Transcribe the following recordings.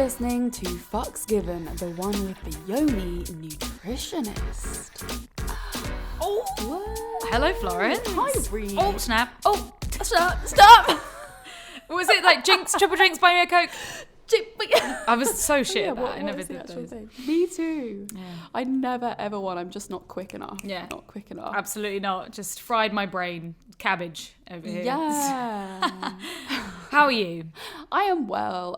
listening to Fucks Given, the one with the Yoni nutritionist. Oh, Whoa. hello, Florence. Hi, Bree. Oh, snap. Oh, stop. Was it like triple drinks, buy me a Coke? I was so shit at that. I never did those. Me too. Yeah. I never ever won. I'm just not quick enough. Yeah. Not quick enough. Absolutely not. Just fried my brain. Cabbage over here. Yeah. How are you? I am well.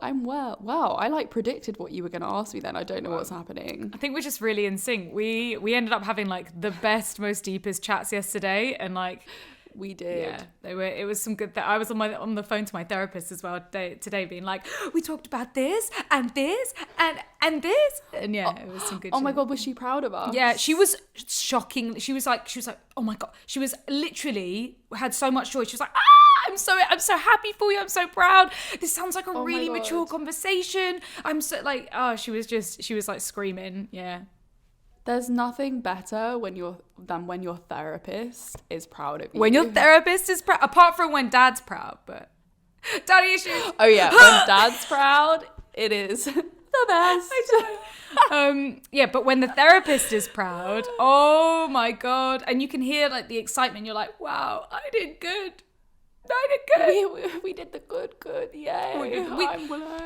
Wow, I like predicted what you were going to ask me then. I don't know what's happening. I think we're just really in sync. We ended up having like the best, most deepest chats yesterday, and like we did. Yeah, it was some good. I was on the phone to my therapist as well today, being like, we talked about this and this and this, and yeah, it was some good. Oh my god, was she proud of us? Yeah, she was shocking. She was like, oh my god, she was literally had so much joy. She was like, I'm so happy for you. I'm so proud. This sounds like a really mature conversation. I'm so like, she was like screaming. Yeah. There's nothing better than when your therapist is proud of you. When your therapist is proud, apart from when dad's proud, but daddy issues. Oh yeah, when dad's proud, it is the best. Yeah, but when the therapist is proud, oh my god, and you can hear like the excitement. You're like, wow, I did good. We did the good, yay.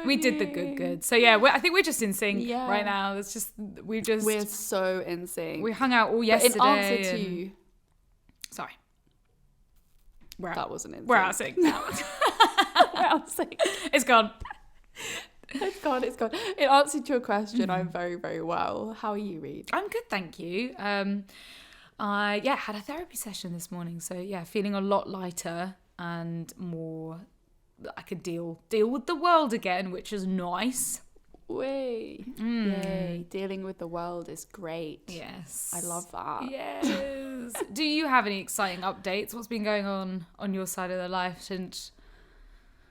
We did the good. So yeah, I think we're just in sync right now. It's just we're so in sync. We hung out all yesterday. But in answer to sorry, that wasn't in sync. We're out of sync now. We're out of sync. It's gone. It's gone. In answer to your question, I'm very, very well. How are you, Reed? I'm good, thank you. I had a therapy session this morning, so yeah, feeling a lot lighter and more. I could deal with the world again, which is nice. Yay! Dealing with the world is great. Yes, I love that. Yes. Do you have any exciting updates? What's been going on your side of the life since?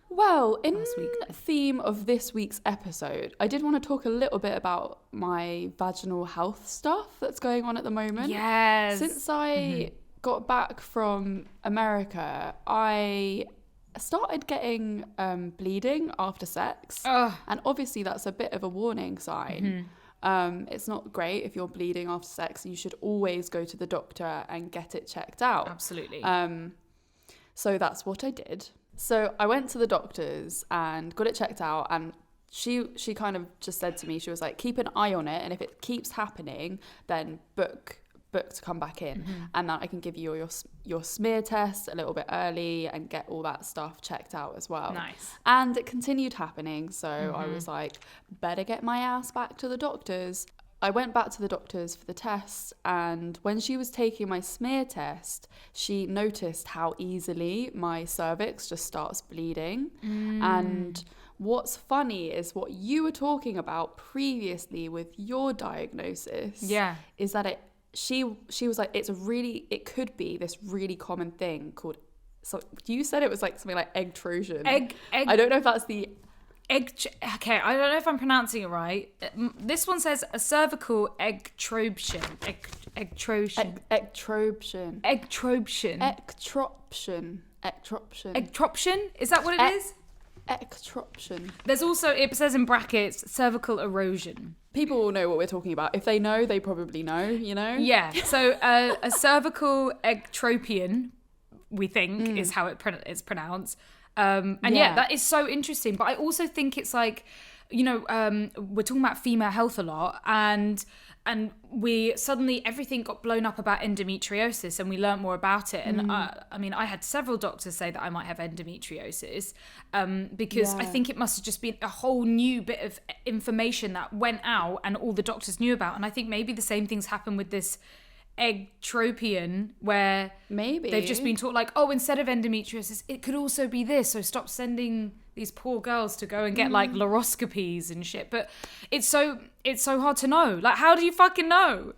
Well, in the theme of this week's episode, I did want to talk a little bit about my vaginal health stuff that's going on at the moment. Yes. Since I got back from America, I started getting bleeding after sex. And obviously that's a bit of a warning sign. It's not great if you're bleeding after sex. You should always go to the doctor and get it checked out. Absolutely. So that's what I did. So I went to the doctors and got it checked out, and she kind of just said to me, she was like, keep an eye on it, and if it keeps happening, then book to come back in, and that I can give you your smear test a little bit early and get all that stuff checked out as well. Nice. And it continued happening, so I was like, better get my ass back to the doctors. I went back to the doctors for the test, and when she was taking my smear test, she noticed how easily my cervix just starts bleeding. And what's funny is what you were talking about previously with your diagnosis. Yeah. Is that she was like, it could be this really common thing called, so you said it was like something like egg trojan. Egg. I don't know if that's the... Okay, I don't know if I'm pronouncing it right. This one says a cervical ectroption. Ectroption. Is that what it is? Ectroption. There's also, it says in brackets, cervical erosion. People will know what we're talking about. If they know, they probably know, you know? Yeah, so a cervical ectropion, we think, is how it's pronounced. That is so interesting. But I also think it's like, we're talking about female health a lot, and we suddenly, everything got blown up about endometriosis, and we learned more about it. And I had several doctors say that I might have endometriosis, because I think it must have just been a whole new bit of information that went out and all the doctors knew about. And I think maybe the same things happen with this egtropion, where maybe they've just been taught like, oh, instead of endometriosis, it could also be this, so stop sending these poor girls to go and get like laparoscopies and shit. But it's so hard to know. Like, how do you fucking know?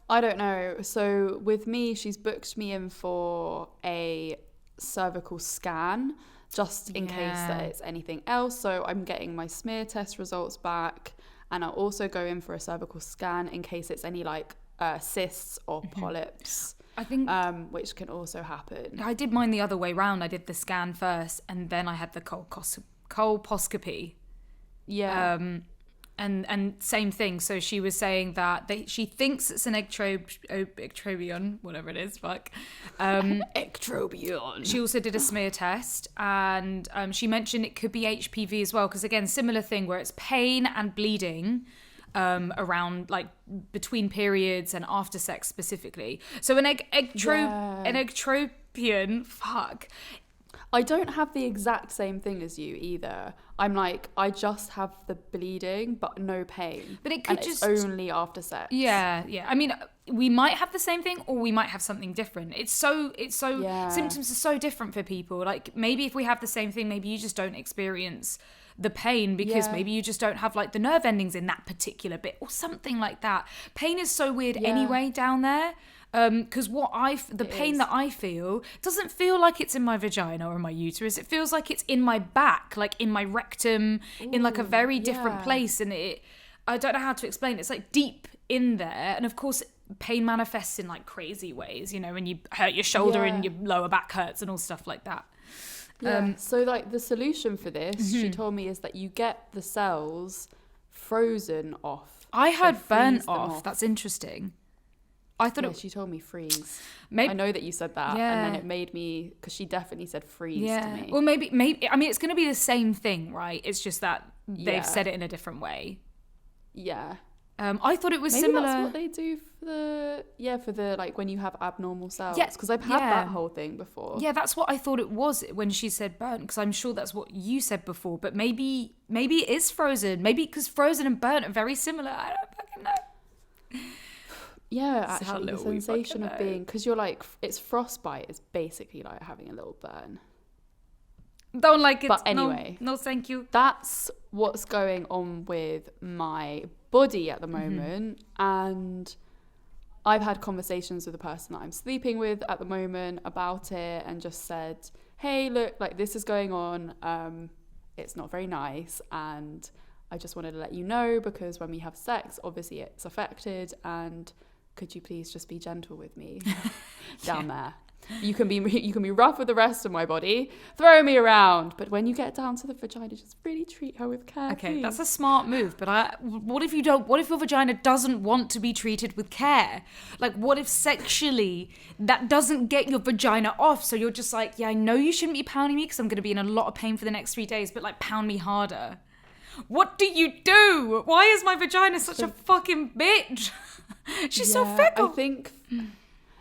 I don't know. So with me, she's booked me in for a cervical scan just in case that it's anything else. So I'm getting my smear test results back, and I'll also go in for a cervical scan in case it's any like cysts or polyps, I think, which can also happen. I did mine the other way round. I did the scan first, and then I had the colposcopy. Yeah. And same thing. So she was saying that she thinks it's an ectropion, whatever it is. Fuck. Ectropion. She also did a smear test, and she mentioned it could be HPV as well, because again, similar thing where it's pain and bleeding around, like, between periods and after sex specifically. So an ectropion, fuck. I don't have the exact same thing as you either. I'm like, I just have the bleeding, but no pain. But it could and just... it's only after sex. Yeah. I mean, we might have the same thing, or we might have something different. It's so symptoms are so different for people. Like, maybe if we have the same thing, maybe you just don't experience the pain because maybe you just don't have, like, the nerve endings in that particular bit or something like that. Pain is so weird anyway down there. Because the pain that I feel doesn't feel like it's in my vagina or in my uterus. It feels like it's in my back, like in my rectum, in like a very different place. And I don't know how to explain it. It's like deep in there. And of course, pain manifests in like crazy ways, you know, when you hurt your shoulder and your lower back hurts and all stuff like that. So like the solution for this, she told me, is that you get the cells frozen off. I heard burnt off. That's interesting. I thought she told me freeze. Maybe, I know that you said that, and then it made me, because she definitely said freeze to me. Well, maybe. I mean, it's going to be the same thing, right? It's just that they've said it in a different way. Yeah. I thought it was maybe similar. That's what they do for the like when you have abnormal cells. Yeah, because I've had that whole thing before. Yeah, that's what I thought it was when she said burnt, because I'm sure that's what you said before. But maybe it is frozen. Maybe because frozen and burnt are very similar. I don't fucking know. Yeah, actually, the sensation of being, because you're like, it's frostbite is basically like having a little burn. Don't like it. But anyway, no, thank you. That's what's going on with my body at the moment, and I've had conversations with the person that I'm sleeping with at the moment about it, and just said, hey, look, like, this is going on. It's not very nice, and I just wanted to let you know, because when we have sex, obviously it's affected, and could you please just be gentle with me down there? You can be rough with the rest of my body, throw me around, but when you get down to the vagina, just really treat her with care. Okay, please. That's a smart move. But what if your vagina doesn't want to be treated with care? Like, what if sexually that doesn't get your vagina off? So you're just like, yeah, I know you shouldn't be pounding me because I'm going to be in a lot of pain for the next 3 days, but like, pound me harder. What do you do? Why is my vagina such a fucking bitch? She's so fickle. I think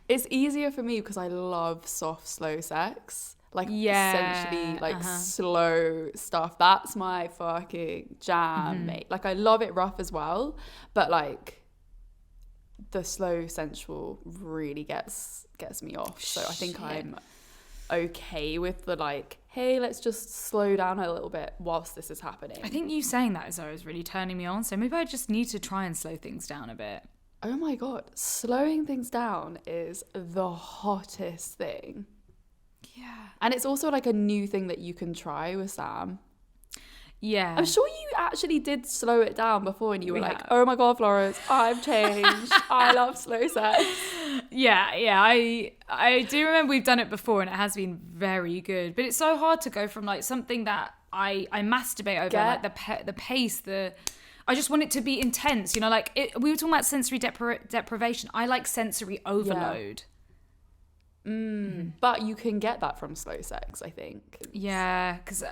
it's easier for me because I love soft, slow sex. Like, essentially, like, slow stuff. That's my fucking jam, mate. Like, I love it rough as well. But, like, the slow, sensual really gets me off. So I think I'm okay with the, like, hey, let's just slow down a little bit whilst this is happening. I think you saying that is really turning me on. So maybe I just need to try and slow things down a bit. Oh my God, slowing things down is the hottest thing. Yeah. And it's also like a new thing that you can try with Sam. Yeah. I'm sure you actually did slow it down before, and you were like, oh my God, Florence, I've changed. I love slow sex. Yeah. I do remember we've done it before, and it has been very good. But it's so hard to go from like something that I masturbate over, like the pace, I just want it to be intense, you know, like we were talking about sensory deprivation. I like sensory overload. But you can get that from slow sex, I think. Yeah, because,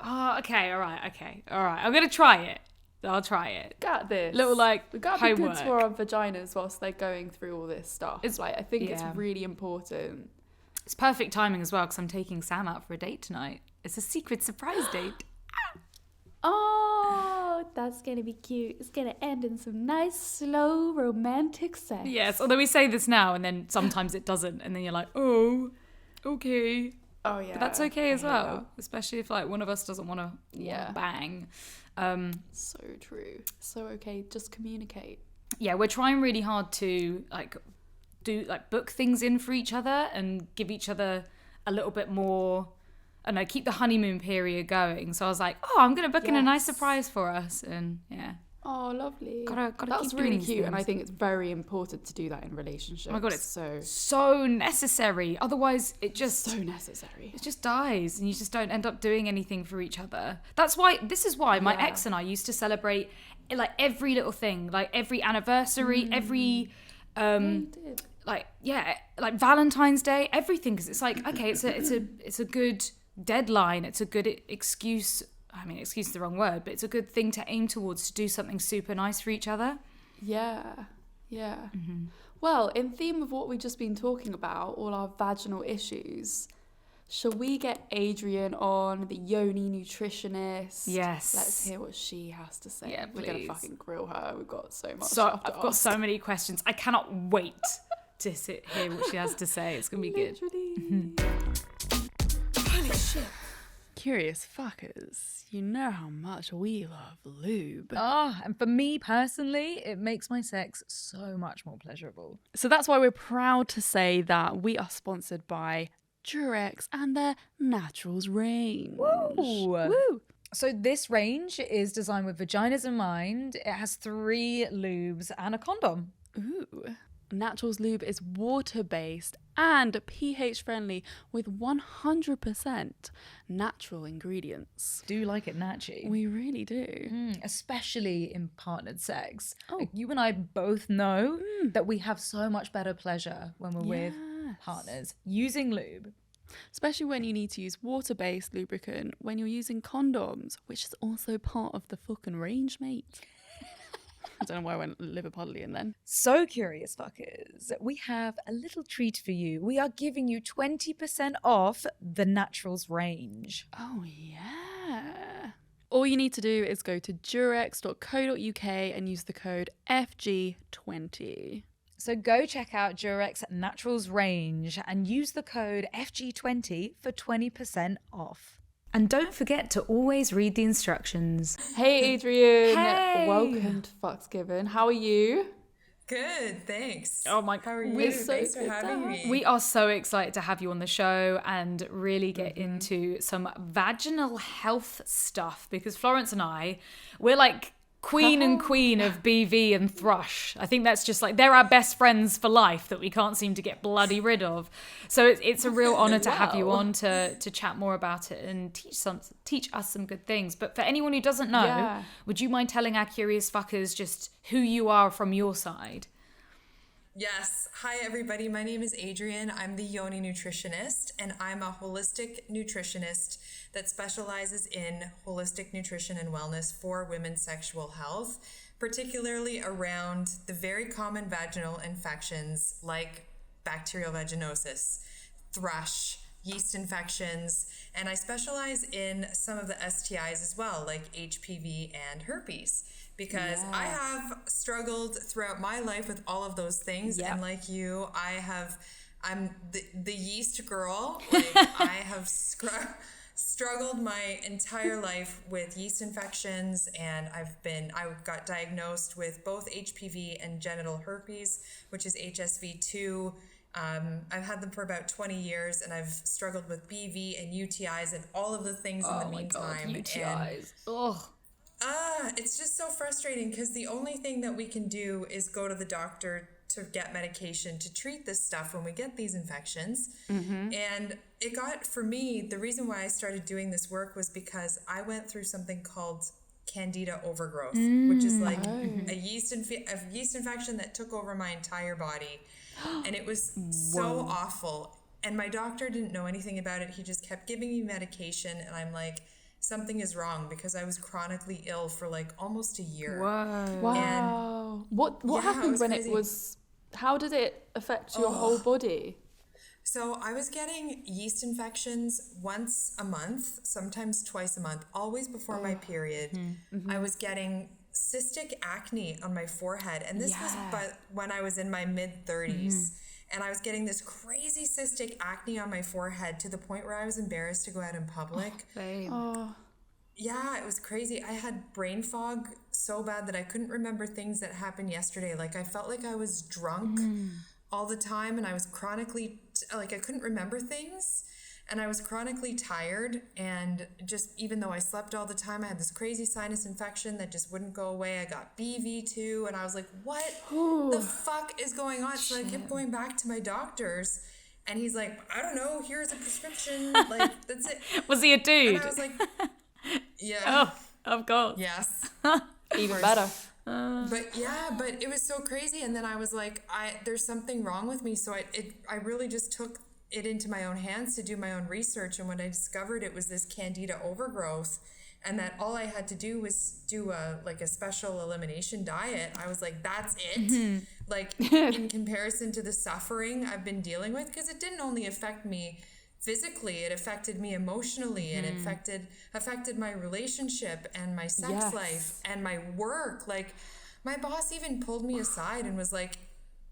Oh, okay, all right. I'm going to try it. I'll try it. Got this. Little, like, we got to be good to our vaginas whilst they're going through all this stuff. It's like, I think it's really important. It's perfect timing as well, because I'm taking Sam out for a date tonight. It's a secret surprise date. Oh, that's going to be cute. It's going to end in some nice, slow, romantic sex. Yes, although we say this now and then sometimes it doesn't. And then you're like, oh, okay. Oh, yeah. But that's okay as well. Especially if like one of us doesn't want to bang. So true. So okay, just communicate. Yeah, we're trying really hard to book things in for each other and give each other a little bit more... And I keep the honeymoon period going. So I was like, I'm going to book in a nice surprise for us. And yeah. Oh, lovely. Gotta That's keep doing really these cute, and I things. think it's very important to do that in relationships. Oh my God, it's so so necessary. Otherwise, it just necessary. dies, and you just don't end up doing anything for each other. This is why my Yeah. ex and I used to celebrate like every little thing, like every anniversary, every You did. like Valentine's Day, everything, because it's like, okay, it's a good deadline, it's a good excuse. I mean, excuse is the wrong word, but it's a good thing to aim towards, to do something super nice for each other. Yeah. Well, in theme of what we've just been talking about, all our vaginal issues, shall we get Adrian on, the Yoni nutritionist? Yes. Let's hear what she has to say. Yeah, We're going to please. fucking grill her. We've got so much So stuff to I've got ask. so many questions. I cannot wait to hear what she has to say. It's gonna be good. Literally. Holy shit. Curious fuckers, you know how much we love lube. And for me personally, it makes my sex so much more pleasurable. So that's why we're proud to say that we are sponsored by Durex and their Naturals range. Woo! So this range is designed with vaginas in mind. It has 3 lubes and a condom. Ooh. Naturals lube is water-based and pH-friendly with 100% natural ingredients. Do like it natchy. We really do. Especially in partnered sex. Oh. Like, you and I both know that we have so much better pleasure when we're with Yes. partners using lube. Especially when you need to use water-based lubricant when you're using condoms, which is also part of the fucking range, mate. I don't know why I went Liverpudlian then. So curious fuckers, we have a little treat for you. We are giving you 20% off the Naturals range. Oh, yeah. All you need to do is go to durex.co.uk and use the code FG20. So go check out Durex Naturals range and use the code FG20 for 20% off. And don't forget to always read the instructions. Hey, Adrian. Hey. Welcome to Fucks Given. How are you? Good, thanks. Oh my, How are you? We're so Thanks for good to having have me. We are so excited to have you on the show and really get into some vaginal health stuff, because Florence and I, we're like queen of BV and Thrush. I think that's just like, they're our best friends for life that we can't seem to get bloody rid of. So it's a real honor to have you on to chat more about it and teach us some good things. But for anyone who doesn't know, Yeah. would you mind telling our curious fuckers just who you are from your side? Yes. Hi, everybody. My name is Adrian. I'm the Yoni nutritionist, and I'm a holistic nutritionist that specializes in holistic nutrition and wellness for women's sexual health, particularly around the very common vaginal infections like bacterial vaginosis, thrush, yeast infections, and I specialize in some of the STIs as well, like HPV and herpes. Because I have struggled throughout my life with all of those things, and like you, I'm the yeast girl. Like I have struggled my entire life with yeast infections, and I got diagnosed with both HPV and genital herpes, which is HSV2. I've had them for about 20 years, and I've struggled with BV and UTIs and all of the things in the meantime. UTIs. Ugh. It's just so frustrating because the only thing that we can do is go to the doctor to get medication to treat this stuff when we get these infections. And it got, for me, the reason why I started doing this work was because I went through something called candida overgrowth, which is like a yeast infection that took over my entire body. And it was so awful. And my doctor didn't know anything about it. He just kept giving me medication, and I'm like, something is wrong, because I was chronically ill for like almost a year. Whoa. Wow. What happened when crazy. it was... How did it affect your whole body? So I was getting yeast infections once a month, sometimes twice a month, always before my period. I was getting cystic acne on my forehead, and this was when I was in my mid-30s. And I was getting this crazy cystic acne on my forehead to the point where I was embarrassed to go out in public. Yeah, it was crazy. I had brain fog so bad that I couldn't remember things that happened yesterday. Like I felt like I was drunk all the time, and I was chronically, like I couldn't remember things. And I was chronically tired, and just even though I slept all the time, I had this crazy sinus infection that just wouldn't go away. I got BV2, and I was like, what the fuck is going on? So I kept going back to my doctors, and he's like, I don't know, here's a prescription, like, that's it. Was he a dude? And I was like, yeah. Oh, of course. Yes. Even better. But it was so crazy. And then I was like, there's something wrong with me. So I really just took it into my own hands to do my own research. And when I discovered it was this candida overgrowth, and that all I had to do was do a special elimination diet, I was like, that's it. Like, in comparison to the suffering I've been dealing with, because it didn't only affect me physically, it affected me emotionally, and it affected my relationship and my sex life and my work. Like, my boss even pulled me aside and was like,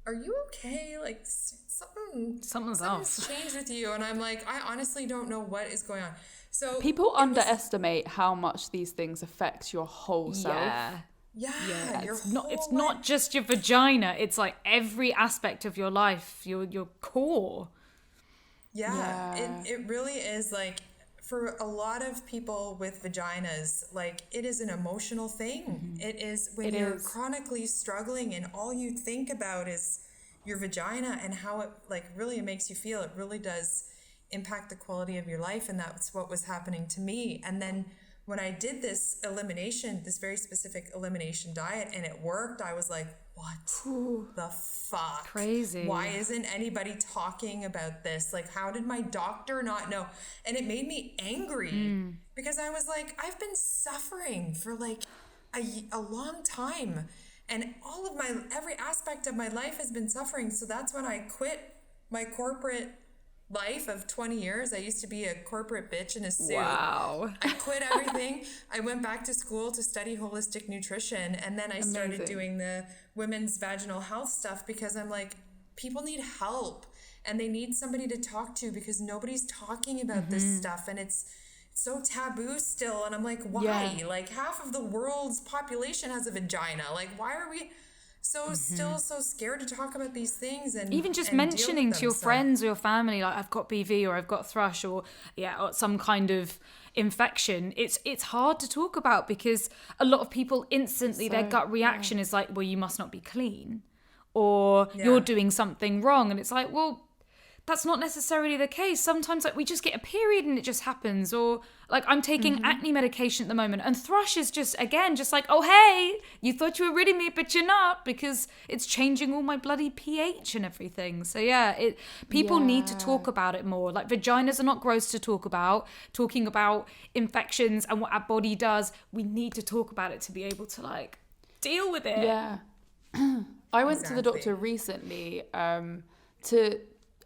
are you okay? Like, something's off. changed with you. And I'm like, I honestly don't know what is going on. So people underestimate how much these things affect your whole self. Yeah, It's not just your vagina. It's like every aspect of your life, your core. Yeah. It really is. Like, for a lot of people with vaginas, like, it is an emotional thing. It is when you're chronically struggling and all you think about is your vagina and how it, like, really makes you feel. It really does impact the quality of your life, and that's what was happening to me. And then when I did this very specific elimination diet, and it worked, I was like, what the fuck? Crazy. Why isn't anybody talking about this? Like, how did my doctor not know? And it made me angry because I was like, I've been suffering for like a long time, and every aspect of my life has been suffering. So that's when I quit my corporate life of 20 years. I used to be a corporate bitch in a suit. Wow. I quit everything. I went back to school to study holistic nutrition, and then I started doing the women's vaginal health stuff because I'm like, people need help and they need somebody to talk to because nobody's talking about this stuff, and it's so taboo still. And I'm like, why? Like, half of the world's population has a vagina. Like, why are we still so scared to talk about these things? And even just and mentioning to your friends or your family, like, I've got BV or I've got thrush or some kind of infection, it's hard to talk about because a lot of people instantly their gut reaction is like, well, you must not be clean, or you're doing something wrong. And it's like, well, that's not necessarily the case. Sometimes, like, we just get a period and it just happens, or like, I'm taking acne medication at the moment, and thrush is just like, oh, hey, you thought you were rid of me, but you're not, because it's changing all my bloody pH and everything. So people need to talk about it more. Like, vaginas are not gross to talk about. Talking about infections and what our body does, we need to talk about it to be able to, like, deal with it. Yeah. I went to the doctor recently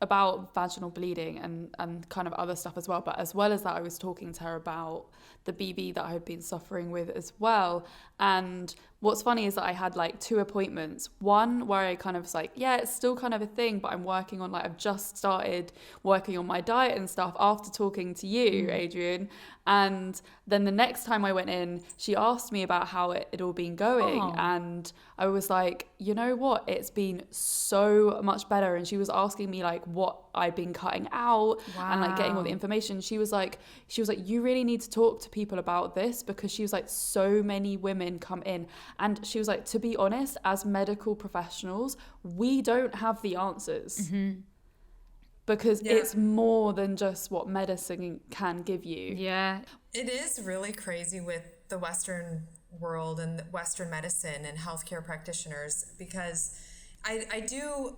about vaginal bleeding and kind of other stuff as well. But as well as that, I was talking to her about the BB that I had been suffering with as well. And what's funny is that I had like 2 appointments. One where I kind of was like, yeah, it's still kind of a thing, but I'm working on, like, I've just started working on my diet and stuff after talking to you, Adrian. And then the next time I went in, she asked me about how it had all been going. And I was like, you know what? It's been so much better. And she was asking me, like, what I'd been cutting out and, like, getting all the information. She was like, you really need to talk to people about this, because she was like, so many women come in. And she was like, to be honest, as medical professionals, we don't have the answers. Because it's more than just what medicine can give you. Yeah. It is really crazy with the Western world and Western medicine and healthcare practitioners, because I do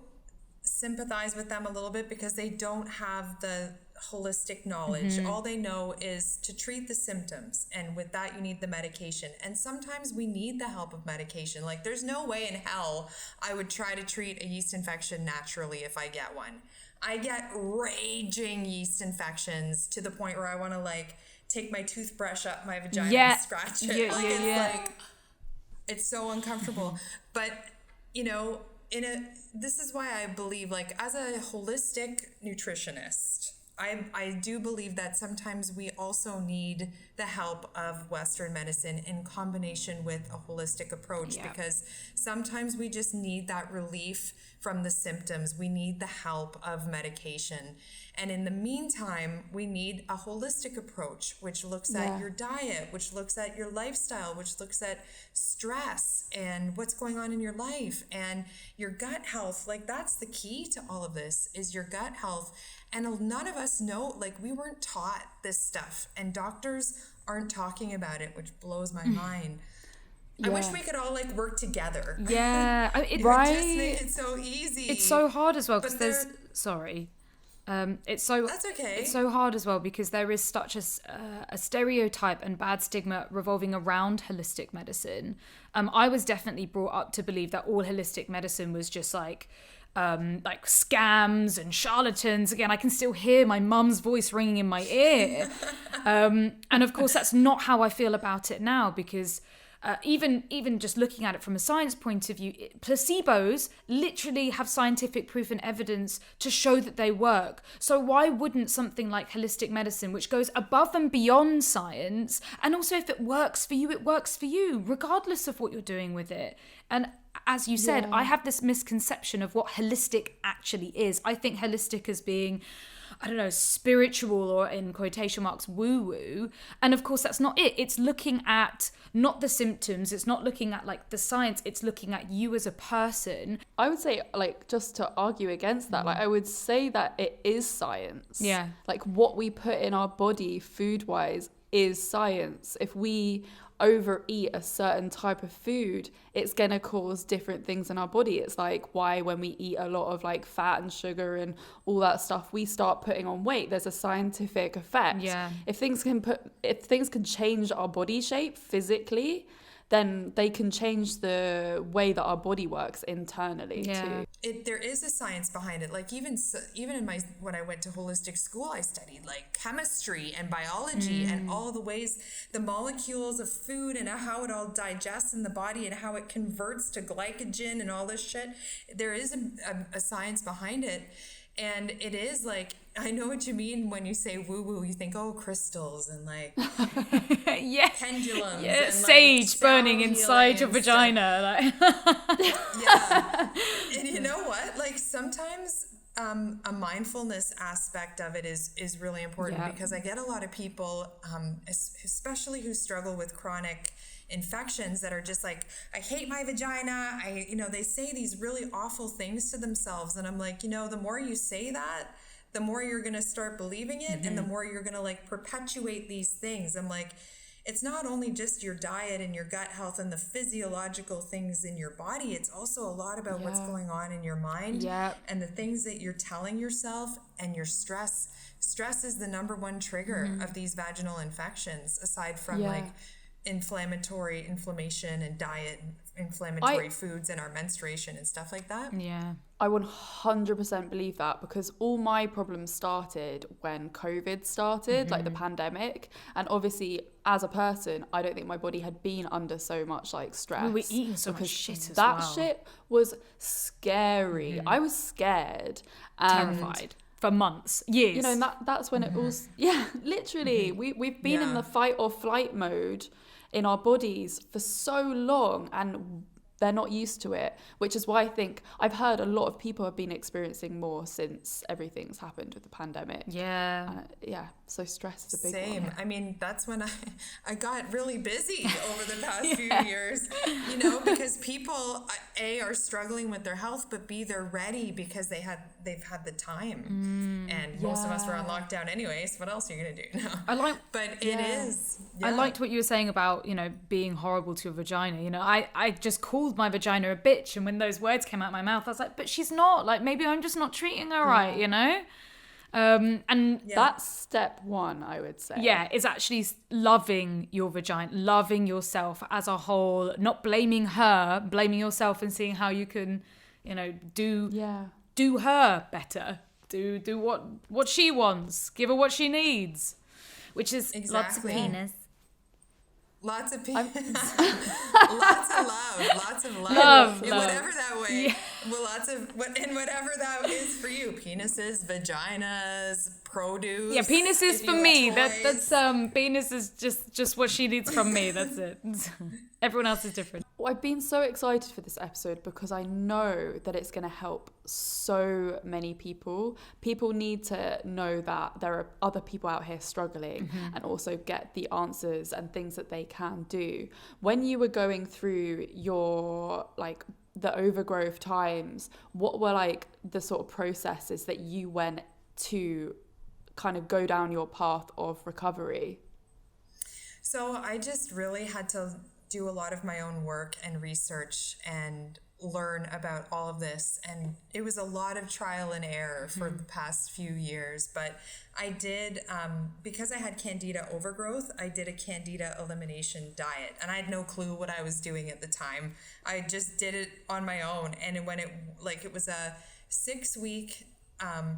sympathize with them a little bit, because they don't have the holistic knowledge. All they know is to treat the symptoms, and with that you need the medication, and sometimes we need the help of medication. Like, there's no way in hell I would try to treat a yeast infection naturally if I get one. I get raging yeast infections to the point where I want to, like, take my toothbrush up my vagina and scratch it. Like, it's so uncomfortable. But, you know, this is why I believe, like, as a holistic nutritionist, I do believe that sometimes we also need the help of Western medicine in combination with a holistic approach, because sometimes we just need that relief from the symptoms. We need the help of medication. And in the meantime, we need a holistic approach, which looks at your diet, which looks at your lifestyle, which looks at stress and what's going on in your life and your gut health. Like, that's the key to all of this, is your gut health. And none of us know, like, we weren't taught this stuff, and doctors aren't talking about it, which blows my mind. I wish we could all like work together. Yeah, It would just make it so easy. It's so hard as well, because But there's it's so That's okay. It's so hard as well, because there is such a stereotype and bad stigma revolving around holistic medicine. I was definitely brought up to believe that all holistic medicine was just like scams and charlatans. Again, I can still hear my mum's voice ringing in my ear. And of course, that's not how I feel about it now, because even just looking at it from a science point of view, placebos literally have scientific proof and evidence to show that they work. So why wouldn't something like holistic medicine, which goes above and beyond science, and also if it works for you, it works for you, regardless of what you're doing with it. And as you said, I have this misconception of what holistic actually is. I think holistic as being, I don't know, spiritual, or in quotation marks, woo-woo. And of course, that's not it. It's looking at not the symptoms. It's not looking at like the science. It's looking at you as a person. I would say, like, just to argue against that, like, I would say that it is science. Yeah. Like, what we put in our body food-wise is science. If we overeat a certain type of food, it's going to cause different things in our body. It's like why when we eat a lot of like fat and sugar and all that stuff, we start putting on weight. There's a scientific effect. Yeah. If things can change our body shape physically, then they can change the way that our body works internally too. There is a science behind it. Like even in when I went to holistic school, I studied like chemistry and biology and all the ways the molecules of food and how it all digests in the body and how it converts to glycogen and all this shit. There is a science behind it. And it is like, I know what you mean when you say woo-woo. You think, oh, crystals and like pendulums. Yeah, and sage like burning inside your vagina. Yeah. And you know what? Like sometimes a mindfulness aspect of it is really important, because I get a lot of people, especially who struggle with chronic infections, that are just like, I hate my vagina. They say these really awful things to themselves. And I'm like, the more you say that, the more you're going to start believing it, and the more you're going to like perpetuate these things. I'm like, it's not only just your diet and your gut health and the physiological things in your body. It's also a lot about what's going on in your mind and the things that you're telling yourself, and your stress. Stress is the number one trigger of these vaginal infections, aside from like inflammation and diet, inflammatory foods and our menstruation and stuff like that. Yeah. I 100% believe that, because all my problems started when COVID started, like the pandemic. And obviously, as a person, I don't think my body had been under so much like stress. We were eating so much shit as that well. shit was scary. I was scared. Terrified. For months, years. And that's when it was, literally. We've been in the fight or flight mode in our bodies for so long, and they're not used to it, which is why I think I've heard a lot of people have been experiencing more since everything's happened with the pandemic. So stress is a big one. I mean, that's when I got really busy over the past few years, because people are struggling with their health, but B, they're ready because they've had the time, and most of us were on lockdown anyways. What else are you gonna do? No. But it is. I liked what you were saying about being horrible to your vagina. I just called my vagina a bitch, and when those words came out of my mouth, I was like, but she's not. Like, maybe I'm just not treating her right. And that's step one, I would say. Is actually loving your vagina, loving yourself as a whole, not blaming her, blaming yourself, and seeing how you can, do her better, do what she wants, give her what she needs, which is lots of penis. Lots of penis. Lots of love. In whatever that way. lots of whatever that is for you. Penises, vaginas, produce. Yeah, penis is for me. Toys. That's penis is just what she needs from me. That's it. Everyone else is different. Well, I've been so excited for this episode because I know that it's going to help so many people. People need to know that there are other people out here struggling and also get the answers and things that they can do. When you were going through your the overgrowth times, what were like the sort of processes that you went to kind of go down your path of recovery? So I just really had to do a lot of my own work and research and learn about all of this. And it was a lot of trial and error for the past few years. But I did, because I had candida overgrowth, I did a candida elimination diet. And I had no clue what I was doing at the time. I just did it on my own. And when it was a 6-week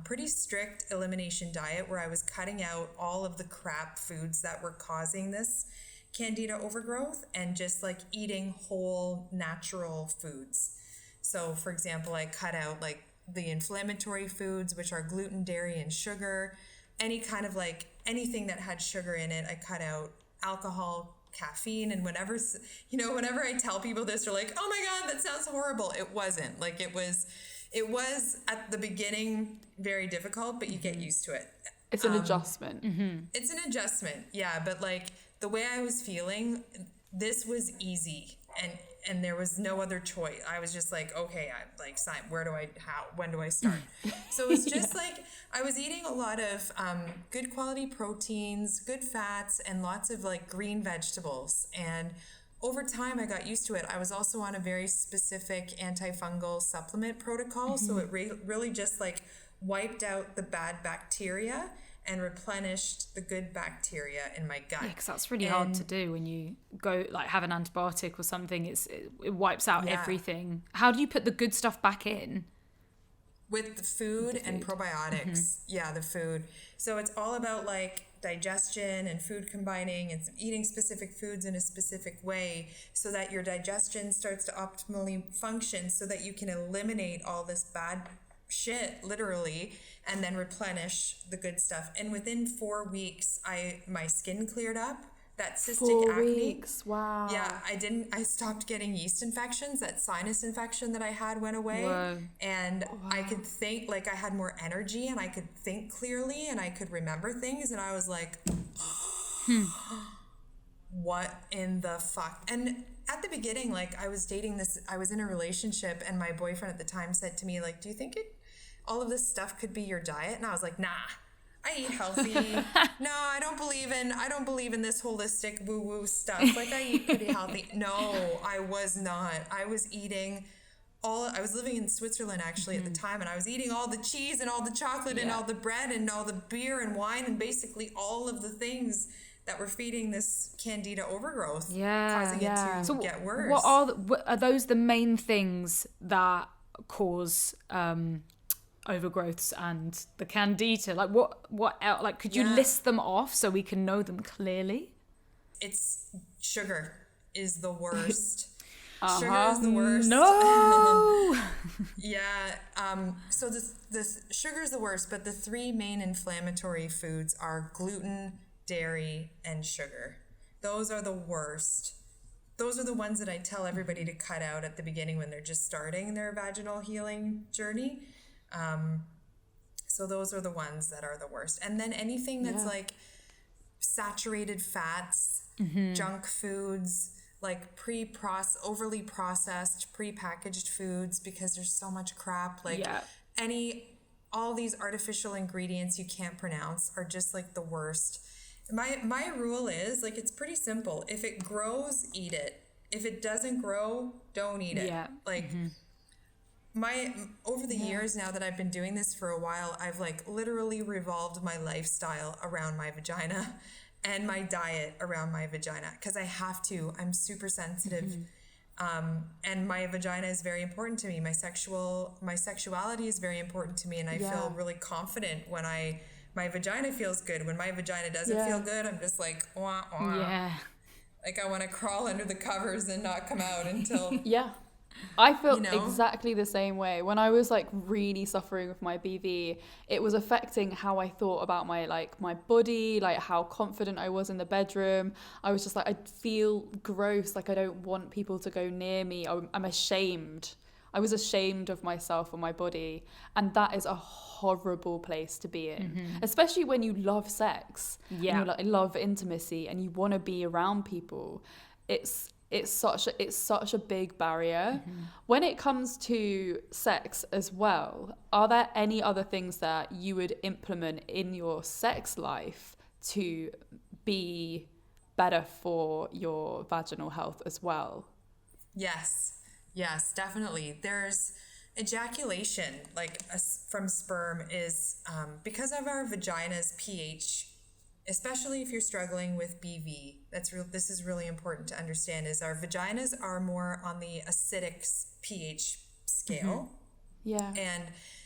pretty strict elimination diet where I was cutting out all of the crap foods that were causing this candida overgrowth and just like eating whole natural foods. So for example, I cut out like the inflammatory foods, which are gluten, dairy, and sugar. Any kind of like anything that had sugar in it, I cut out. Alcohol, caffeine, and whenever I tell people this, they're like, oh my God, that sounds horrible. It wasn't. Like it was at the beginning very difficult, but you get used to it. It's an adjustment. It's an adjustment, yeah. But like the way I was feeling, this was easy, and there was no other choice. I was just like, okay, I'm like, when do I start? So it's just like I was eating a lot of good quality proteins, good fats, and lots of like green vegetables. And over time, I got used to it. I was also on a very specific antifungal supplement protocol, so it really just like wiped out the bad bacteria and replenished the good bacteria in my gut. Yeah, because that's really hard to do when you go like have an antibiotic or something. It wipes out everything. How do you put the good stuff back in? With the food and probiotics. Yeah, the food. So it's all about like digestion and food combining and eating specific foods in a specific way so that your digestion starts to optimally function so that you can eliminate all this bad shit literally and then replenish the good stuff. And within 4 weeks my skin cleared up. That cystic 4 acne. weeks, wow. Yeah, I stopped getting yeast infections. That sinus infection that I had went away. Whoa. And I could think, like I had more energy and I could think clearly and I could remember things. And I was like, what in the fuck? And at the beginning, like I was in a relationship and my boyfriend at the time said to me, like, do you think all of this stuff could be your diet? And I was like, nah. I eat healthy. No, I don't believe in this holistic woo-woo stuff. Like I eat pretty healthy. No, I was not. I was living in Switzerland actually at the time, and I was eating all the cheese and all the chocolate and all the bread and all the beer and wine and basically all of the things that were feeding this candida overgrowth, causing it to get worse. What are those the main things that cause overgrowths and the candida? Like what else? Like could you list them off so we can know them clearly? It's sugar is the worst. Sugar is the worst. No. So the sugar is the worst, but the 3 main inflammatory foods are gluten, dairy, and sugar. Those are the worst. Those are the ones that I tell everybody to cut out at the beginning when they're just starting their vaginal healing journey. So those are the ones that are the worst. And then anything that's like saturated fats, junk foods, like overly processed, pre-packaged foods, because there's so much crap. Like all these artificial ingredients you can't pronounce are just like the worst. My rule is like, it's pretty simple. If it grows, eat it. If it doesn't grow, don't eat it. Yeah. Like over the years now that I've been doing this for a while, I've like literally revolved my lifestyle around my vagina and my diet around my vagina because I have to. I'm super sensitive. And my vagina is very important to me. My sexuality is very important to me, and I feel really confident when my vagina feels good. When my vagina doesn't feel good, I'm just like, wah, wah. Yeah. Like I want to crawl under the covers and not come out until I feel You know? exactly the same way. When I was like really suffering with my BV, it was affecting how I thought about my body, like how confident I was in the bedroom. I was just like, I feel gross, like I don't want people to go near me. I'm ashamed. I was ashamed of myself and my body, and that is a horrible place to be in, especially when you love sex and you like love intimacy and you want to be around people. It's such a big barrier. When it comes to sex as well, are there any other things that you would implement in your sex life to be better for your vaginal health as well? Yes, definitely. There's ejaculation, like from sperm, is because of our vagina's pH. Especially if you're struggling with BV, this is really important to understand, is our vaginas are more on the acidic pH scale. Yeah. And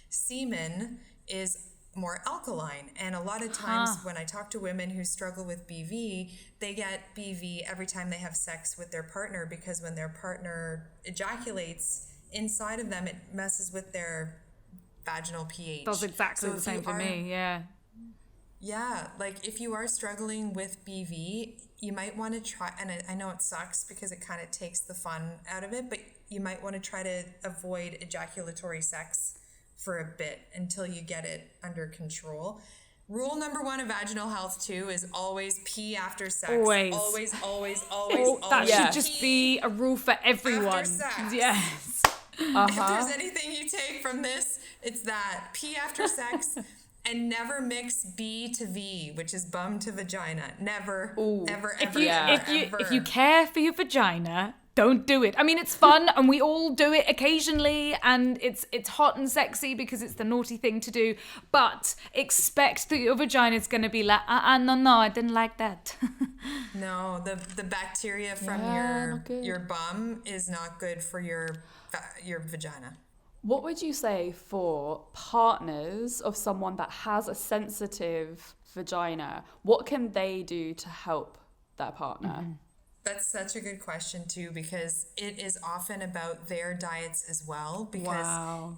semen is more alkaline. And a lot of times when I talk to women who struggle with BV, they get BV every time they have sex with their partner, because when their partner ejaculates inside of them, it messes with their vaginal pH. That's exactly the same for me, yeah. Yeah, like if you are struggling with BV, you might want to try, and I know it sucks because it kind of takes the fun out of it, but you might want to try to avoid ejaculatory sex for a bit until you get it under control. Rule number 1 of vaginal health too is always pee after sex. Always. Always. That should just be a rule for everyone. After sex. Yes. If there's anything you take from this, it's that pee after sex. And never mix B to V, which is bum to vagina. Never, ever. If you care for your vagina, don't do it. I mean, it's fun and we all do it occasionally and it's hot and sexy because it's the naughty thing to do. But expect that your vagina is going to be like, no, I didn't like that. No, the bacteria from your bum is not good for your vagina. What would you say for partners of someone that has a sensitive vagina? What can they do to help their partner? That's such a good question too, because it is often about their diets as well. Because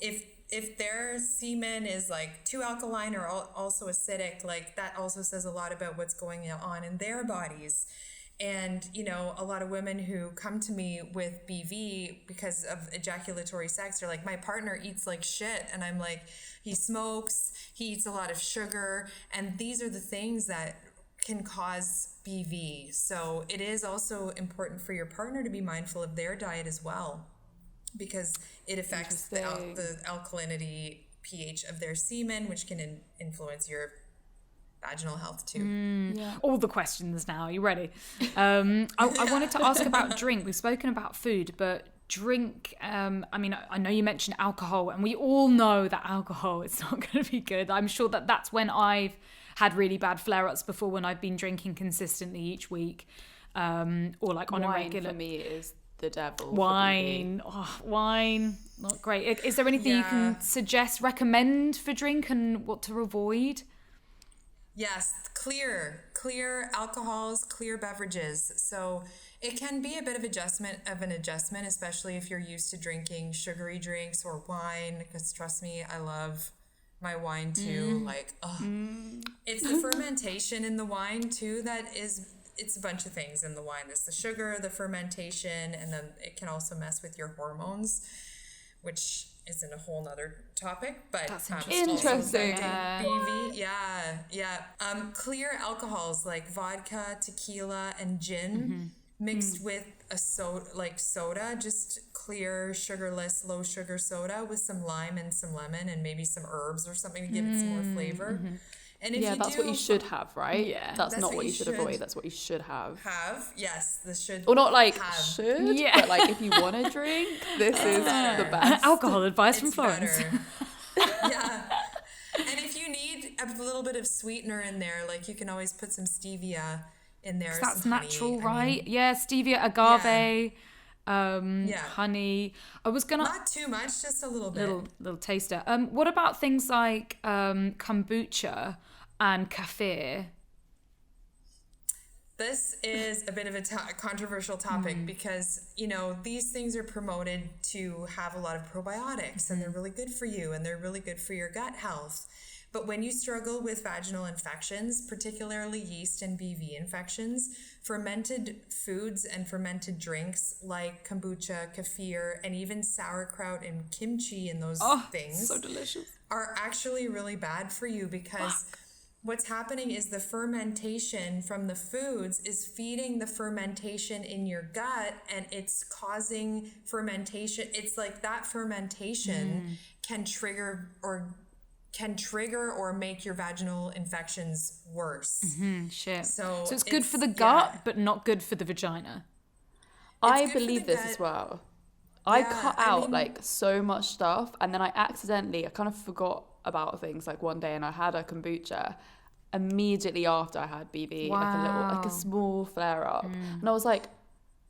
if their semen is like too alkaline or also acidic, like that also says a lot about what's going on in their bodies. And, you know, a lot of women who come to me with BV because of ejaculatory sex are like, my partner eats like shit. And I'm like, he smokes, he eats a lot of sugar. And these are the things that can cause BV. So it is also important for your partner to be mindful of their diet as well, because it affects the alkalinity pH of their semen, which can influence your vaginal health too. All the questions now. Are you ready? I wanted to ask about drink. We've spoken about food, but drink, I mean, I know you mentioned alcohol, and we all know that alcohol is not going to be good. I'm sure that that's when I've had really bad flare-ups before, when I've been drinking consistently each week, or like on a regular. For me is the devil. Wine, not great. Is there anything you can suggest, recommend for drink, and what to avoid? Yes, clear alcohols, clear beverages. So it can be a bit of an adjustment, especially if you're used to drinking sugary drinks or wine, because trust me, I love my wine too. It's the fermentation in the wine too it's a bunch of things in the wine. There's the sugar, the fermentation, and then it can also mess with your hormones, which isn't a whole nother topic, but that's interesting. BV, clear alcohols like vodka, tequila, and gin mixed with a soda, just clear, sugarless, low sugar soda with some lime and some lemon and maybe some herbs or something to give it some more flavor. And if that's what you should have, right? Yeah, that's not what you should avoid. That's what you should have. Yes, this should. Or not like should, but like if you want to drink, this is the best. Alcohol advice from Florence. Yeah. And if you need a little bit of sweetener in there, like you can always put some stevia in there. That's natural, right? Stevia, agave. Honey. I was gonna not too much, just a little bit. Little taster. What about things like kombucha and kefir? This is a bit of a controversial topic because, you know, these things are promoted to have a lot of probiotics and they're really good for you and they're really good for your gut health. But when you struggle with vaginal infections, particularly yeast and BV infections, fermented foods and fermented drinks like kombucha, kefir, and even sauerkraut and kimchi and those things so delicious. are actually really bad for you because what's happening is the fermentation from the foods is feeding the fermentation in your gut and it's causing fermentation. It's like that fermentation can trigger or make your vaginal infections worse. Shit. So it's good for the gut, but not good for the vagina. I believe this as well. I cut out like so much stuff, and then I kind of forgot about things like one day, and I had a kombucha immediately after I had BV, like a small flare up, and I was like,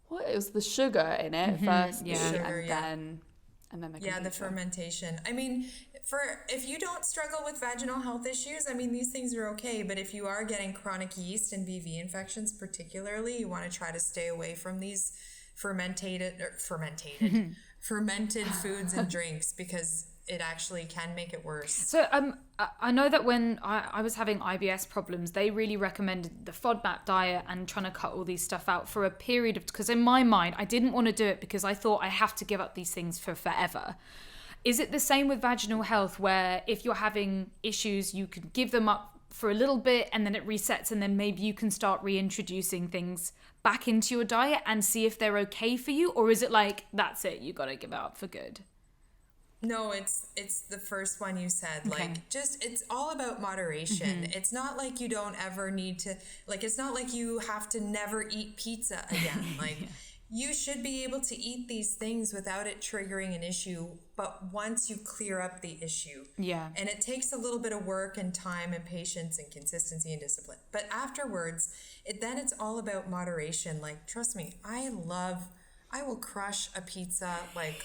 what? It was the sugar in it first, and then the kombucha. The fermentation. I mean, if you don't struggle with vaginal health issues, I mean, these things are okay. But if you are getting chronic yeast and BV infections, particularly, you want to try to stay away from these fermented foods and drinks because it actually can make it worse. So I know that when I was having IBS problems, they really recommended the FODMAP diet and trying to cut all these stuff out for a period of, because in my mind, I didn't want to do it because I thought I have to give up these things for forever. Is it the same with vaginal health where if you're having issues, you could give them up for a little bit and then it resets and then maybe you can start reintroducing things back into your diet and see if they're okay for you? Or is it like, that's it, you got to give it up for good? No, it's the first one you said. Okay. Like, it's all about moderation. It's not like you don't ever need to, like, it's not like you have to never eat pizza again. Like, you should be able to eat these things without it triggering an issue, but once you clear up the issue. Yeah. And it takes a little bit of work and time and patience and consistency and discipline. But afterwards, it's all about moderation. Like, trust me, I will crush a pizza like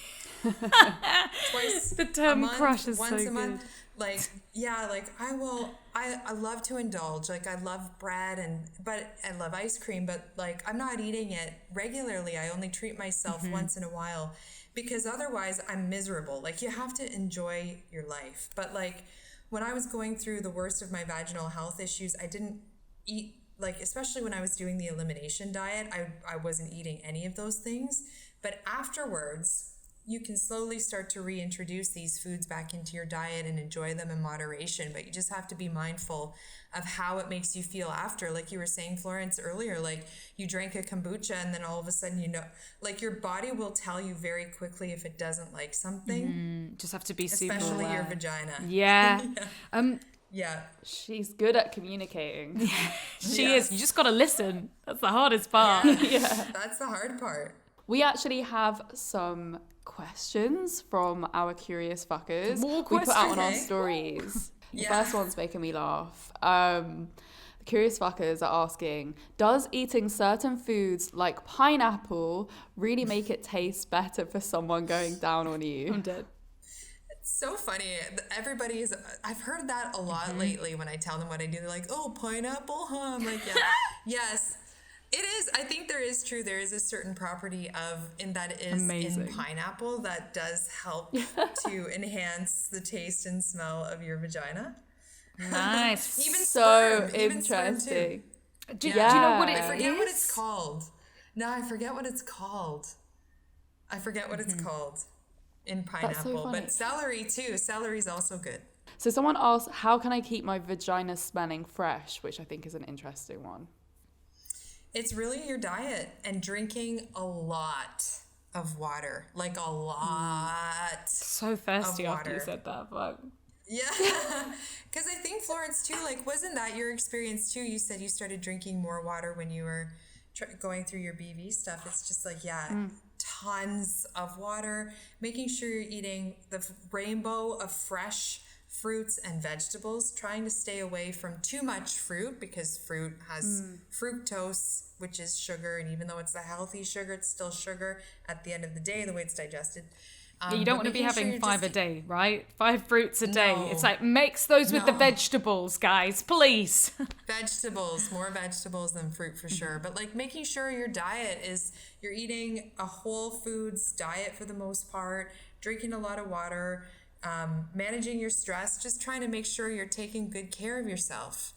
twice the term a month, crush is once so a month. Good. Like, yeah, like I love to indulge. Like, I love bread but I love ice cream, but like I'm not eating it regularly. I only treat myself once in a while because otherwise I'm miserable. Like, you have to enjoy your life. But like when I was going through the worst of my vaginal health issues, I didn't eat, like, especially when I was doing the elimination diet, I wasn't eating any of those things. But afterwards, you can slowly start to reintroduce these foods back into your diet and enjoy them in moderation. But you just have to be mindful of how it makes you feel after. Like you were saying, Florence, earlier, like you drank a kombucha and then all of a sudden, you know, like your body will tell you very quickly if it doesn't like something. Just have to be super especially aware. Your vagina. Yeah. Yeah. She's good at communicating. She is. You just got to listen. That's the hardest part. Yeah. That's the hard part. We actually have some questions from our curious fuckers. More we put out on our okay. stories. Yeah. The first one's making me laugh. The curious fuckers are asking, does eating certain foods like pineapple really make it taste better for someone going down on you? I'm dead. So funny. I've heard that a lot lately when I tell them what I do. They're like, oh, pineapple, huh? I'm like, yeah. Yes, it is. I think there is a certain property in pineapple that does help to enhance the taste and smell of your vagina. Nice. Even so sperm, interesting. Do you know what it I forget is? what it's called. No, I forget what it's called. In pineapple, funny. but celery too. Celery's also good. So someone asked, how can I keep my vagina smelling fresh? Which I think is an interesting one. It's really your diet and drinking a lot of water, like a lot. So thirsty of after you water. said that, but Yeah, because I think Florence too. Like, wasn't that your experience too? You said you started drinking more water when you were going through your BV stuff. It's just like tons of water. Making sure you're eating the rainbow of fresh fruits and vegetables, trying to stay away from too much fruit because fruit has fructose, which is sugar, and even though it's the healthy sugar, it's still sugar at the end of the day, the way it's digested. Yeah, you don't want to be having 5 a day, right? 5 fruits a day. No. It's like, mix those with the vegetables, guys, please. Vegetables, more vegetables than fruit for sure. But like making sure your diet is, you're eating a whole foods diet for the most part, drinking a lot of water, managing your stress, just trying to make sure you're taking good care of yourself.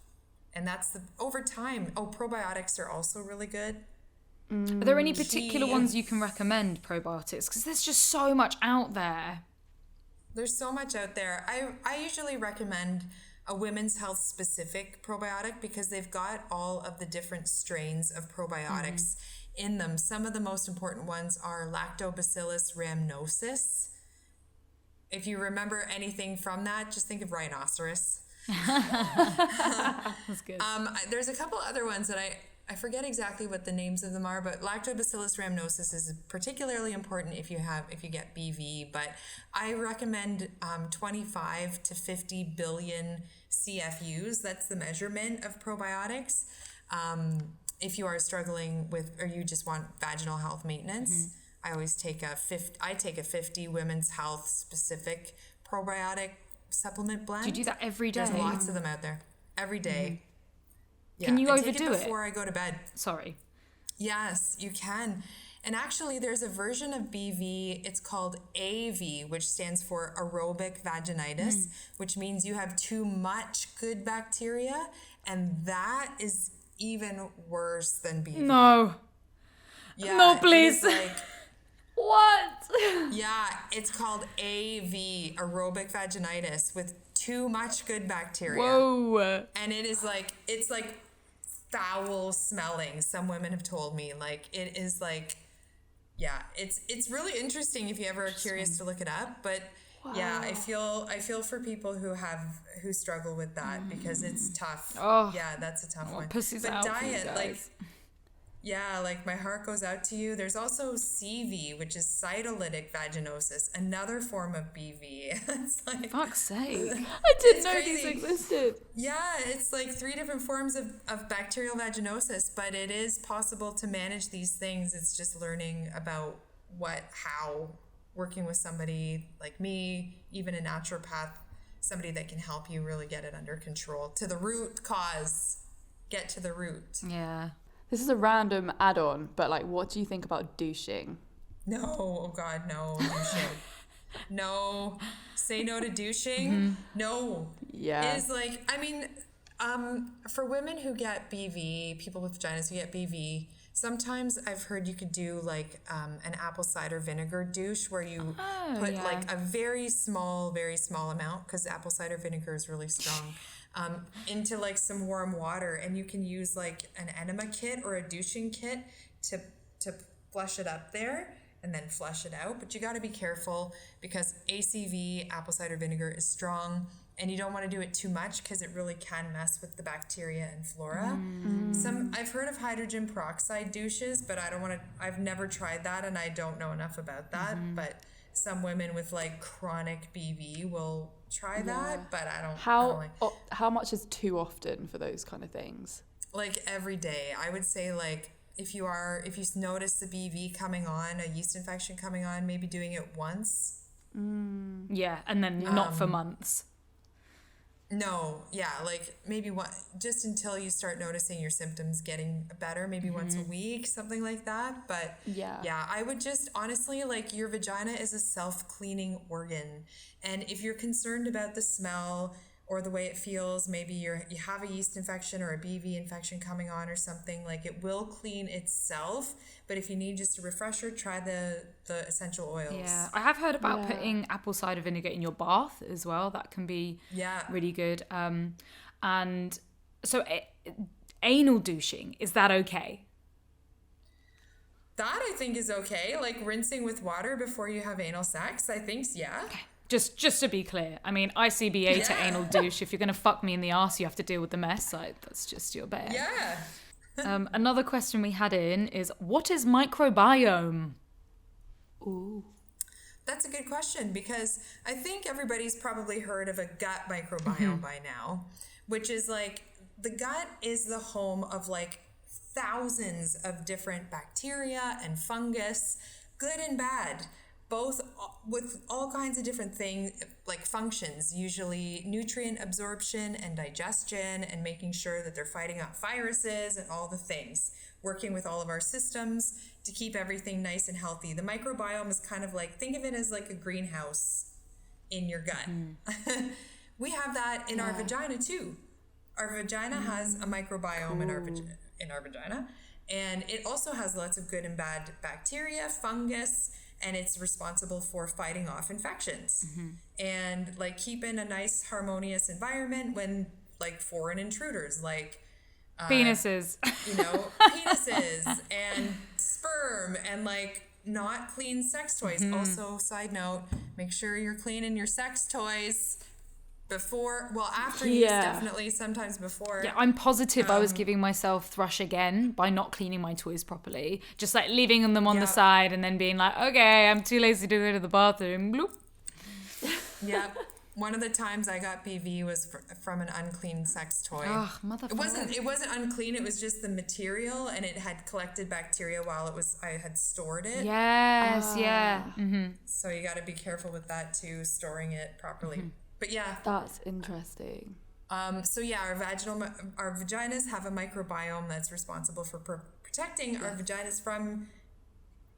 And that's over time. Oh, probiotics are also really good. Are there any particular ones you can recommend, probiotics? Because there's just so much out there. There's so much out there. I usually recommend a women's health specific probiotic because they've got all of the different strains of probiotics in them. Some of the most important ones are Lactobacillus rhamnosus. If you remember anything from that, just think of rhinoceros. That's good. There's a couple other ones that I forget exactly what the names of them are, but Lactobacillus rhamnosus is particularly important if you get BV. But I recommend 25 to 50 billion CFUs. That's the measurement of probiotics. If you are struggling with, or you just want vaginal health maintenance, I always take a 50 women's health specific probiotic supplement blend. Do you do that every day? There's lots of them out there. Every day. Yeah, Can you I overdo take it before I go to bed. Sorry. Yes, you can. And actually, there's a version of BV, it's called AV, which stands for aerobic vaginitis, which means you have too much good bacteria, and that is even worse than BV. No. Yeah, No, please. It is like, What? yeah, it's called AV, aerobic vaginitis, with too much good bacteria. Whoa. And it's like foul smelling. Some women have told me, like, it is like, yeah, it's really interesting if you ever are curious to look it up. But yeah, I feel for people who struggle with that because it's tough. Oh, yeah, that's a tough one. Pussy's But out for you diet, guys. like, yeah, like my heart goes out to you. There's also CV, which is cytolytic vaginosis, another form of BV. It's like, Fuck's sake. I didn't It's know crazy. these existed. yeah, it's like 3 different forms of bacterial vaginosis, but it is possible to manage these things. It's just learning about how working with somebody like me, even a naturopath, somebody that can help you really get it under control to the root cause, get to the root. Yeah. This is a random add-on, but like, what do you think about douching? No, oh God, no, douching. No, say no to douching. No. Yeah. It is like, I mean, for women who get BV, people with vaginas who get BV, sometimes I've heard you could do like an apple cider vinegar douche where you put like a very small amount, because apple cider vinegar is really strong, into like some warm water, and you can use like an enema kit or a douching kit to flush it up there and then flush it out. But you got to be careful because ACV, apple cider vinegar, is strong, and you don't want to do it too much because it really can mess with the bacteria and flora. I've heard of hydrogen peroxide douches, but I've never tried that, and I don't know enough about that. But some women with like chronic BV will try that, but I don't How much is too often for those kind of things? like every day. I would say like if you notice the BV coming on, a yeast infection coming on, maybe doing it once. Yeah, and then not for months. No, yeah, like maybe one, just until you start noticing your symptoms getting better, maybe once a week, something like that. But yeah, I would just honestly, like, your vagina is a self-cleaning organ, and if you're concerned about the smell or the way it feels, maybe you have a yeast infection or a BV infection coming on or something, like, it will clean itself. But if you need just a refresher, try the essential oils. Yeah, I have heard about putting apple cider vinegar in your bath as well. That can be really good. And so anal douching, is that okay? That I think is okay. Like rinsing with water before you have anal sex, I think, yeah. Okay. Just to be clear, I mean, ICBA to anal douche. If you're going to fuck me in the arse, you have to deal with the mess. Like, that's just your bad. Yeah. Another question we had in is, what is microbiome? Ooh. That's a good question, because I think everybody's probably heard of a gut microbiome by now, which is like, the gut is the home of like thousands of different bacteria and fungus, good and bad. both with all kinds of different things, like functions, usually nutrient absorption and digestion, and making sure that they're fighting off viruses and all the things, working with all of our systems to keep everything nice and healthy. The microbiome is kind of like, think of it as like a greenhouse in your gut. We have that in our vagina too. Our vagina has a microbiome in our vagina, and it also has lots of good and bad bacteria, fungus, and it's responsible for fighting off infections and like keeping a nice harmonious environment when like foreign intruders like penises, penises and sperm and like not clean sex toys. Also, side note, make sure you're cleaning your sex toys after use, definitely, sometimes before. Yeah, I'm positive I was giving myself thrush again by not cleaning my toys properly. Just like leaving them on the side and then being like, okay, I'm too lazy to go to the bathroom. Bloop. Yeah. One of the times I got PV was from an unclean sex toy. Oh, motherfucker. It wasn't unclean, it was just the material, and it had collected bacteria while I had stored it. Yes, yeah. So you got to be careful with that too, storing it properly. But yeah. That's interesting. So yeah, our vaginas have a microbiome that's responsible for protecting our vaginas from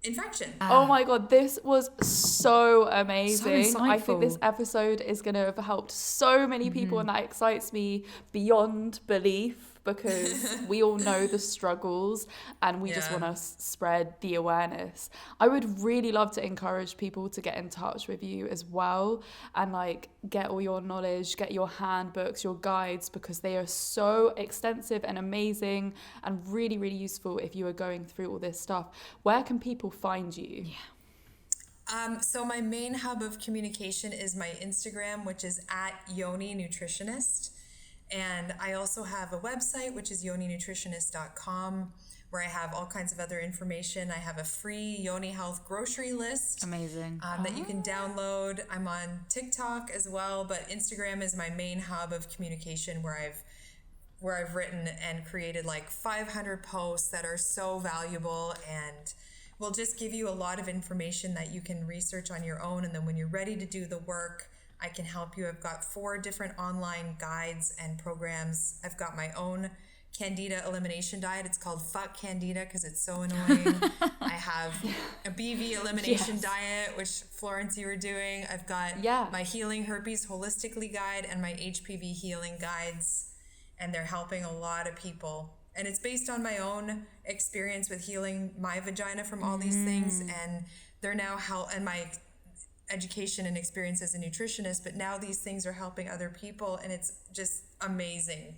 infection. Oh my god, this was so amazing. So I think this insightful. episode is going to have helped so many people, and that excites me beyond belief, because we all know the struggles and we just want to spread the awareness. I would really love to encourage people to get in touch with you as well and like get all your knowledge, get your handbooks, your guides, because they are so extensive and amazing and really, really useful if you are going through all this stuff. Where can people find you? So my main hub of communication is my Instagram, which is @YoniNutritionist. And I also have a website, which is yoninutritionist.com, where I have all kinds of other information. I have a free Yoni Health grocery list. Amazing. That you can download. I'm on TikTok as well, but Instagram is my main hub of communication where I've written and created like 500 posts that are so valuable and will just give you a lot of information that you can research on your own. And then when you're ready to do the work, I can help you. I've got 4 different online guides and programs. I've got my own candida elimination diet. It's called Fuck Candida because it's so annoying. I have a BV elimination diet, which Florence, you were doing. I've got my Healing Herpes Holistically guide and my HPV healing guides, and they're helping a lot of people. And it's based on my own experience with healing my vagina from all these things, and they're now and my education and experience as a nutritionist, but now these things are helping other people, and it's just amazing.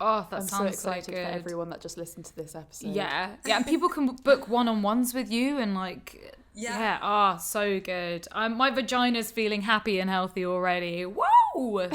Oh, that I'm sounds so excited so good. for everyone that just listened to this episode. Yeah, and people can book one-on-ones with you and like, so good. My vagina's feeling happy and healthy already. Whoa!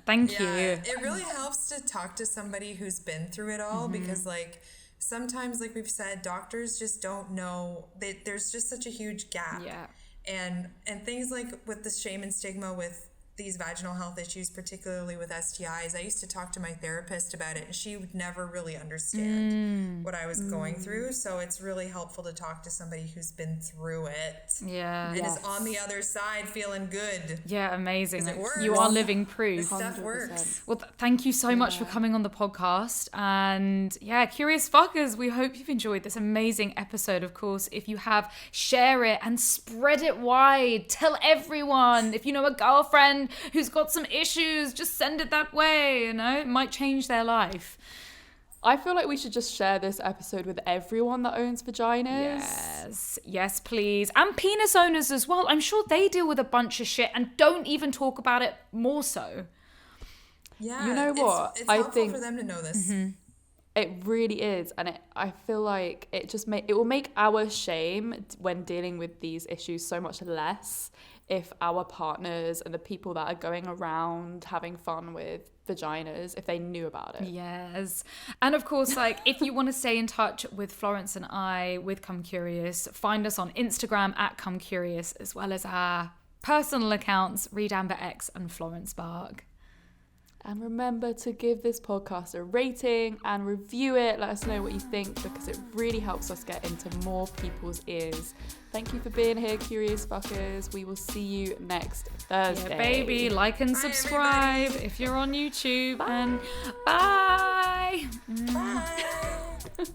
Thank you. It really helps to talk to somebody who's been through it all, because like sometimes, like we've said, doctors just don't know. There's just such a huge gap. Yeah. And things like with the shame and stigma with these vaginal health issues, particularly with STIs, I used to talk to my therapist about it, and she would never really understand what I was going through. So it's really helpful to talk to somebody who's been through it. Yeah. And is on the other side feeling good. Yeah, amazing. It works. You are living proof. This stuff 100%. works. Well, thank you so much for coming on the podcast. And yeah, curious fuckers, we hope you've enjoyed this amazing episode. Of course, if you have, share it and spread it wide. Tell everyone. If you know a girlfriend who's got some issues, just send it that way. You know, it might change their life. I feel like we should just share this episode with everyone that owns vaginas. Yes, please. And penis owners as well. I'm sure they deal with a bunch of shit and don't even talk about it more so. Yeah. You know what? It's I helpful think for them to know this. it really is, and I feel like it will make our shame when dealing with these issues so much less if our partners and the people that are going around having fun with vaginas, if they knew about it. Yes. And of course, like, if you want to stay in touch with Florence and I with Come Curious, find us on Instagram @Come Curious, as well as our personal accounts, Reed Amber X and Florence Bark. And remember to give this podcast a rating and review it. Let us know what you think, because it really helps us get into more people's ears. Thank you for being here, curious fuckers. We will see you next Thursday. Yeah, baby, like and subscribe everybody. if you're on YouTube. Bye. And bye. Bye.